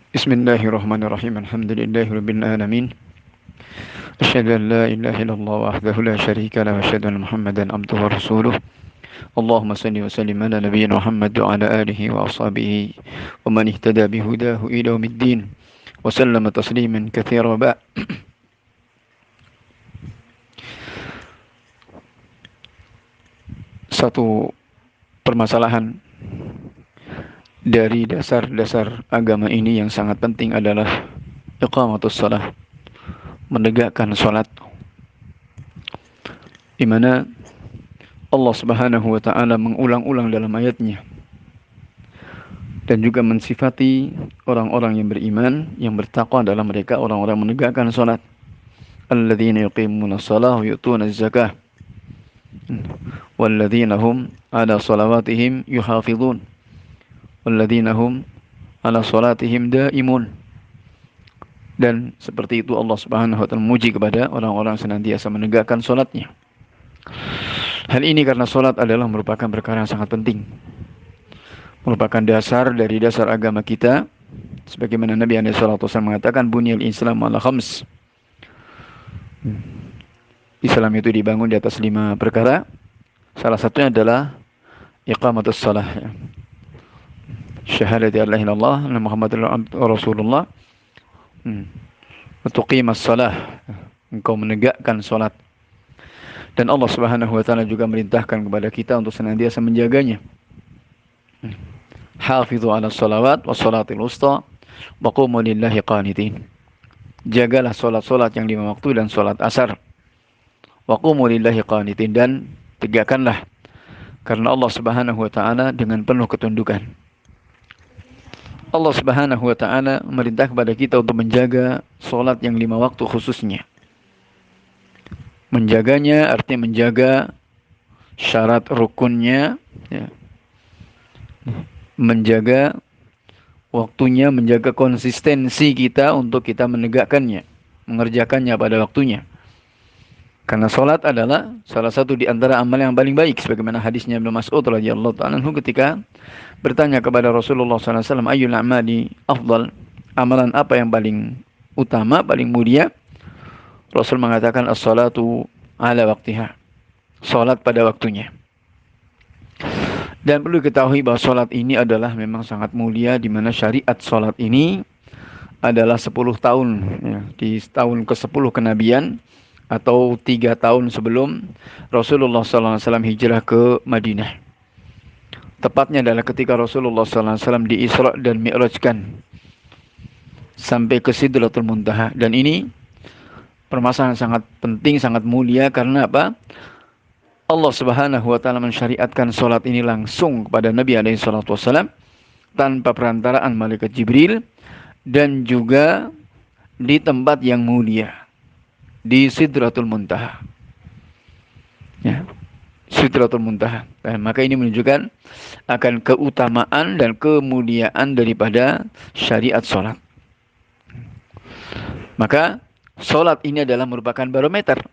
Bismillahirrahmanirrahim. Alhamdulillahirabbil alamin. Asyhadu an la ilaha illallah wahdahu la syarika lahu wa asyhadu anna Muhammadan abduhu wa rasuluh. Allahumma salli wa sallim ala nabiyyina Muhammad wa ala alihi wa ashabihi wa man ihtada bihudahu ila yaumiddin. Wa sallama tasliman katsira ba'. Satu permasalahan dari dasar-dasar agama ini yang sangat penting adalah iqamatus shalah, menegakkan salat, di mana Allah Subhanahu wa taala mengulang-ulang dalam ayatnya dan juga mensifati orang-orang yang beriman, yang bertakwa dalam mereka orang-orang menegakkan salat. Alladzina yuqimuna shalah wa yu'tuna zakah walladzina hum ala salawatihim yuhafizun walladzina hum ala salatihim daimun. Dan seperti itu Allah Subhanahu wa taala memuji kepada orang-orang senantiasa menegakkan salatnya. Hal ini karena salat adalah merupakan perkara yang sangat penting, merupakan dasar dari dasar agama kita, sebagaimana Nabi SAW mengatakan bunyal Islam ala khams. Islam itu dibangun di atas 5 perkara. Salah satunya adalah iqamatus shalah, syahadati la ilaha illallah wa Muhammadur Rasulullah. Tuqimas shalah, engkau menegakkan salat. Dan Allah Subhanahu wa taala juga merintahkan kepada kita untuk senantiasa menjaganya. Hafizu 'ala shalawat was salatil wusta wa qumu lillahi qanitin. Jagalah salat-salat yang 5 waktu dan salat asar. Wa qumu lillahi qanitin, dan tegakkanlah karena Allah Subhanahu wa taala dengan penuh ketundukan. Allah Subhanahu wa taala memerintah kepada kita untuk menjaga salat yang 5 waktu khususnya. Menjaganya artinya menjaga syarat rukunnya, ya. Menjaga waktunya, menjaga konsistensi kita untuk kita menegakkannya, mengerjakannya pada waktunya. Karena salat adalah salah satu di antara amal yang paling baik, sebagaimana hadisnya Ibnu Mas'ud radhiyallahu ta'ala anhu ketika bertanya kepada Rasulullah SAW, ayyul a'mali afdal, amalan apa yang paling utama, paling mulia? Rasul mengatakan as-salatu ala waqtiha, salat pada waktunya. Dan perlu diketahui bahwa salat ini adalah memang sangat mulia, di mana syariat salat ini adalah 10 tahun, ya, di tahun ke-10 kenabian atau 3 tahun sebelum Rasulullah SAW hijrah ke Madinah. Tepatnya adalah ketika Rasulullah SAW di-Isra dan Mi'rajkan sampai ke Sidratul Muntaha. Dan ini permasalahan sangat penting, sangat mulia, karena apa? Allah Subhanahu wa taala mensyariatkan salat ini langsung kepada Nabi alaihi salatu wasallam tanpa perantaraan malaikat Jibril, dan juga di tempat yang mulia, di Sidratul Muntaha. Ya, Sidratul Muntaha. Maka ini menunjukkan akan keutamaan dan kemuliaan daripada syariat salat. Maka salat ini adalah merupakan barometer.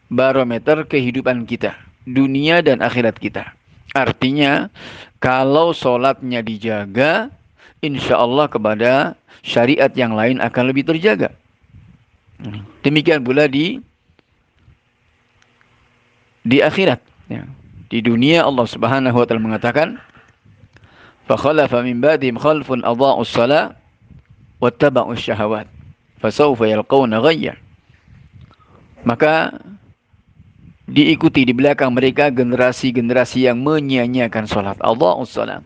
Barometer kehidupan kita, dunia dan akhirat kita. Artinya, kalau salatnya dijaga, insya Allah kepada syariat yang lain akan lebih terjaga. Demikian pula di akhirat. Di dunia Allah Subhanahu wa taala mengatakan, fa khalafa min ba'dihim khalfun adha'us shalah wattaba'us syahawat fasawfa yalqawna ghayya. Maka diikuti di belakang mereka generasi-generasi yang menyia-nyiakan salat. Adha'us shalah.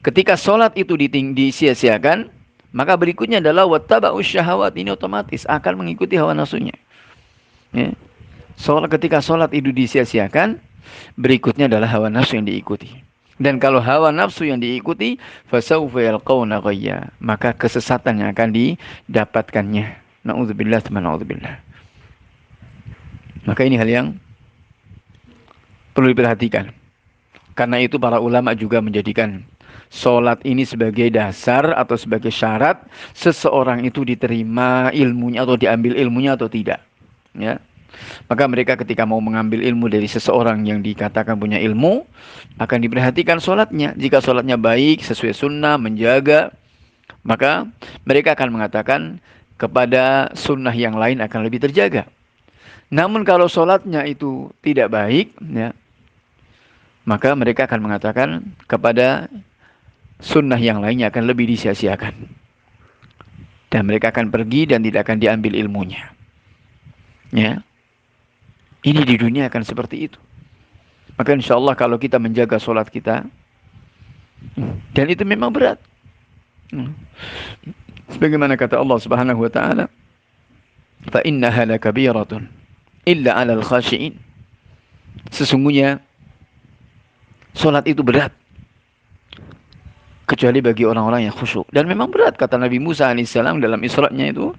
Ketika salat itu disia-siakan, maka berikutnya adalah wattaba'us syahawat. Ini otomatis akan mengikuti hawa nafsunya. Ya. Ketika salat itu disia-siakan, berikutnya adalah hawa nafsu yang diikuti. Dan kalau hawa nafsu yang diikuti, fasawfa yalqawna ghayya, maka kesesatan yang akan didapatkannya. Na'udzubillah, na'udzubillah. Maka ini hal yang perlu diperhatikan. Karena itu para ulama juga menjadikan salat ini sebagai dasar atau sebagai syarat seseorang itu diterima ilmunya atau diambil ilmunya atau tidak. Ya. Maka mereka ketika mau mengambil ilmu dari seseorang yang dikatakan punya ilmu, akan diperhatikan salatnya. Jika salatnya baik, sesuai sunnah, menjaga, Maka mereka akan mengatakan kepada sunnah yang lain akan lebih terjaga. Namun kalau sholatnya itu tidak baik, ya, maka mereka akan mengatakan kepada sunnah yang lainnya akan lebih disia-siakan. Dan mereka akan pergi dan tidak akan diambil ilmunya. Ya, ini di dunia akan seperti itu. Maka insya Allah kalau kita menjaga sholat kita, dan itu memang berat. Sebagaimana kata Allah Subhanahu wa taala, "Fa innaha lakabiratun illa 'alal khashi'in." Sesungguhnya salat itu berat kecuali bagi orang-orang yang khusyuk. Dan memang berat kata Nabi Musa alaihissalam dalam Isra-nya itu,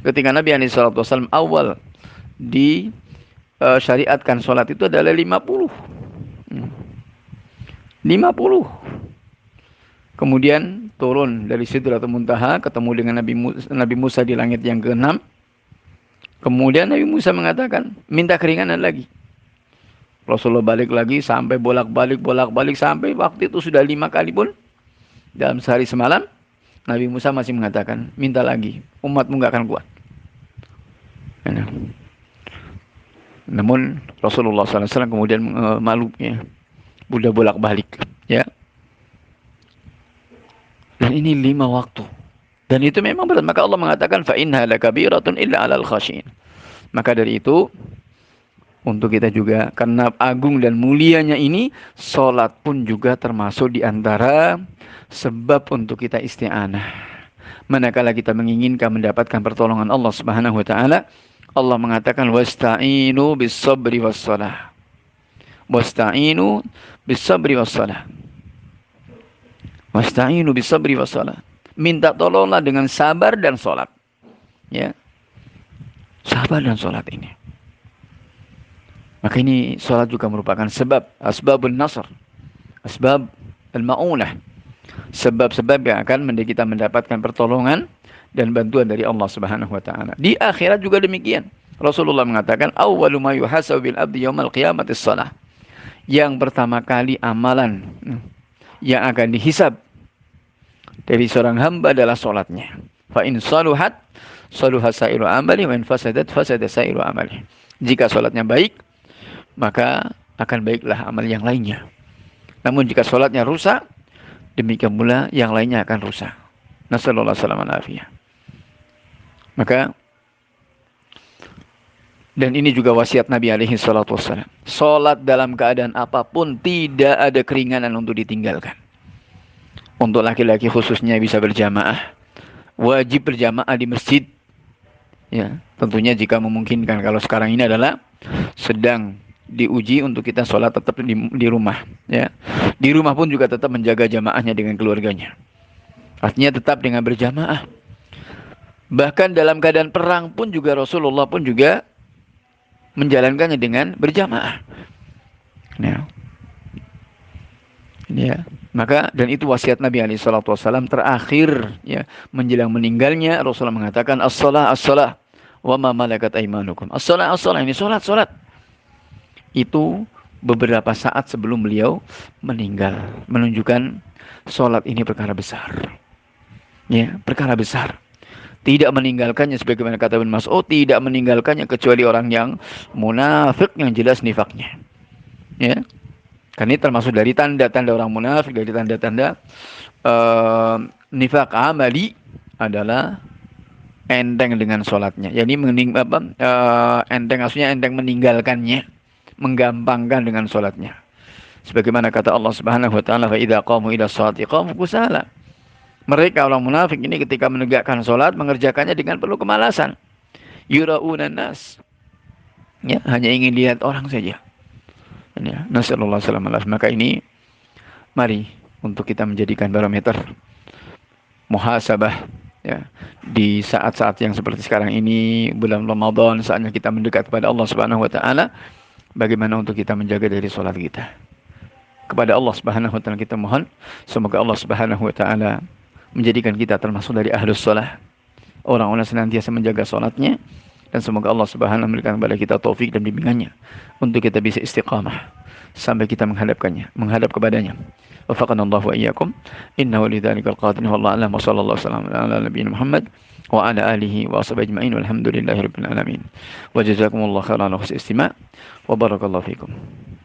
ketika Nabi alaihissalam awal di syariatkan salat itu adalah 50. 50. Kemudian turun dari Sidratul Muntaha, ketemu dengan Nabi Musa di langit yang ke-6. Kemudian Nabi Musa mengatakan, minta keringanan lagi. Rasulullah balik lagi, sampai bolak-balik, sampai waktu itu sudah 5 kali pun. Dalam sehari semalam, Nabi Musa masih mengatakan, minta lagi, umatmu gak akan kuat. Namun Rasulullah SAW kemudian malu, ya, udah bolak-balik, ya. Dan ini 5 waktu. Dan itu memang berat. Maka Allah mengatakan, فَإِنَّهَا لَكَبِيرَةٌ إِلَّا عَلَى الْخَاشِعِينَ. Maka dari itu, untuk kita juga, karena agung dan mulianya ini, sholat pun juga termasuk di antara sebab untuk kita isti'anah. Manakala kita menginginkan mendapatkan pertolongan Allah Subhanahu wa taala, Allah mengatakan wasta'inu bis-sabri was-shalah. Wasta'inu bis-sabri was-shalah. Wasta'inu bis-sabri was-shalah. Minta tolonglah dengan sabar dan salat. Ya. Sabar dan salat ini. Maka ini salat juga merupakan sebab asbabun nasr. Asbab al-ma'unah. Sebab-sebab yang akan kita mendapatkan pertolongan dan bantuan dari Allah Subhanahu wa taala. Di akhirat juga demikian. Rasulullah mengatakan, "Awwalu ma yuhasabu bil abdi yaumal qiyamati shalah." Yang pertama kali amalan yang akan dihisab dari seorang hamba adalah salatnya. Fa in saluhat saluha sairu amali wa in fasadat fasada sairu amali. Jika salatnya baik, maka akan baiklah amal yang lainnya. Namun jika salatnya rusak, demikian pula yang lainnya akan rusak. Nasallallahu alaihi wasallam. Maka dan ini juga wasiat Nabi alaihi salatu wasallam. Salat dalam keadaan apapun tidak ada keringanan untuk ditinggalkan. Untuk laki-laki khususnya bisa berjamaah. Wajib berjamaah di masjid. Ya, tentunya jika memungkinkan. Kalau sekarang ini adalah sedang diuji untuk kita sholat tetap di rumah. Ya, di rumah pun juga tetap menjaga jamaahnya dengan keluarganya. Artinya tetap dengan berjamaah. Bahkan dalam keadaan perang pun juga Rasulullah pun juga menjalankannya dengan berjamaah. Ya, maka dan itu wasiat Nabi alaihi salatu wasallam terakhir, ya, menjelang meninggalnya Rasulullah mengatakan as-shalah as-shalah wa ma malakat aymanukum. As-shalah as-shalah, ini salat. Itu beberapa saat sebelum beliau meninggal, menunjukkan salat ini perkara besar. Ya, perkara besar. Tidak meninggalkannya sebagaimana kata Ibnu Mas'ud, tidak meninggalkannya kecuali orang yang munafik yang jelas nifaknya. Ya. Karena ini termasuk dari tanda-tanda orang munafik, dari tanda-tanda nifak amali adalah enteng dengan sholatnya. Yani enteng maksudnya enteng meninggalkannya, menggampangkan dengan sholatnya. Sebagaimana kata Allah Subhanahu wa taala, "Fa idza qamu ila sholati qamu kusala." Mereka orang munafik ini ketika menegakkan sholat mengerjakannya dengan penuh kemalasan. Yura'unan nas. Ya, hanya ingin lihat orang saja. Ya, nasallallahu alaihi wasallam. Maka ini mari untuk kita menjadikan barometer muhasabah, ya, di saat-saat yang seperti sekarang ini, bulan Ramadan, saatnya kita mendekat kepada Allah Subhanahu wa taala, bagaimana untuk kita menjaga dari salat kita. Kepada Allah Subhanahu wa taala kita mohon, semoga Allah Subhanahu wa taala menjadikan kita termasuk dari ahlus shalah, orang-orang senantiasa menjaga salatnya, dan semoga Allah Subhanahu memberikan kepada kita taufik dan bimbingannya untuk kita bisa istiqamah sampai kita menghadap kepadanya. وفقنا الله وإياكم إنه لذلك القادر والله أعلم وصلى الله وسلم على نبينا محمد وعلى آله وصحبه أجمعين والحمد لله رب العالمين وجزاكم الله خيرا على حسن الاستماع وبارك الله فيكم.